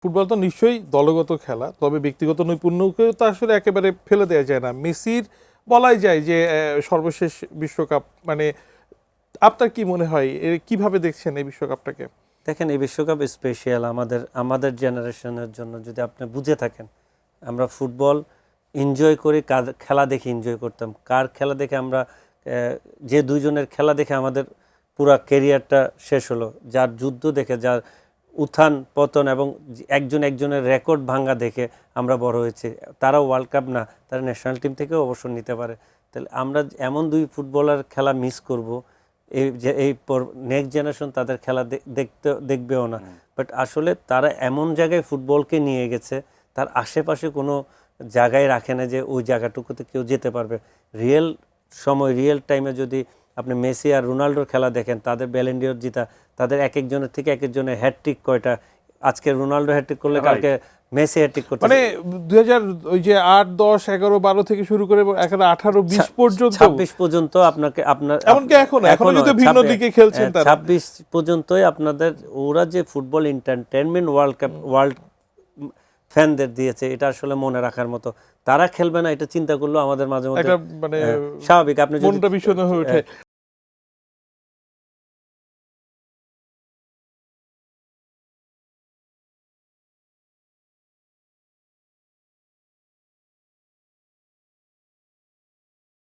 Football তো নিশ্চয়ই দলগত খেলা, তবে ব্যক্তিগত নৈপুণ্যকে তো আসলে একেবারে ফেলে দেওয়া যায় না। মেসির বলাই যায় যে সর্বশেষ বিশ্বকাপ, মানে আপনার কি মনে হয়, কিভাবে দেখছেন এই বিশ্বকাপটাকে? দেখেন, এই বিশ্বকাপ স্পেশাল আমাদের জেনারেশনের জন্য। যদি আপনি বুঝে থাকেন, আমরা ফুটবল এনজয় করি, কার খেলা দেখে এনজয় করতাম, কার খেলা দেখে আমরা যে দুইজনের খেলা দেখে আমাদের পুরা ক্যারিয়ারটা শেষ হলো, যার যুদ্ধ দেখে, যার উত্থান পতন এবং একজন একজনের রেকর্ড ভাঙ্গা দেখে আমরা বড় হয়েছি। তারা ওয়ার্ল্ড কাপ না, তারা ন্যাশনাল টিম থেকেও অবসর নিতে পারে। তাহলে আমরা এমন দুই ফুটবলার খেলা মিস করব, এই নেক্সট জেনারেশন তাদের খেলা দেখবেও না। বাট আসলে তারা এমন জায়গায় ফুটবলকে নিয়ে গেছে, তার আশেপাশে কোনো জায়গায় রাখে না যে ওই জায়গাটুকুতে কেউ যেতে পারবে। রিয়েল সময়, রিয়েল টাইমে যদি আপনি মেসি আর রোনাল্ডোর খেলা দেখেন, তাদের ব্যালেন্ডিয়র জিতা, তাদের এক একজনের থেকে এক একজনের হ্যাটট্রিক কয়টা, আজকে রোনাল্ডো হ্যাটট্রিক করলে কালকে মেসি হ্যাটট্রিক করতে, মানে 2000 ওই যে 8, 10, 11, 12 থেকে শুরু করে এখন 18, 20 পর্যন্ত, 26 পর্যন্ত আপনার এমনকি এখনো যদি ভিন্ন দিকে খেলছেন তারা, 26 পর্যন্তই আপনাদের ওরা যে ফুটবল এন্টারটেইনমেন্ট ওয়ার্ল্ড ফ্যানদের দিয়েছে, এটা আসলে মনে রাখার মতো। তারা খেলবে না এটা চিন্তা করলেও আমাদের মাঝে মধ্যে একটা মানে স্বাভাবিক। আপনি মনটা বিষণ্ণ হয়ে ওঠে।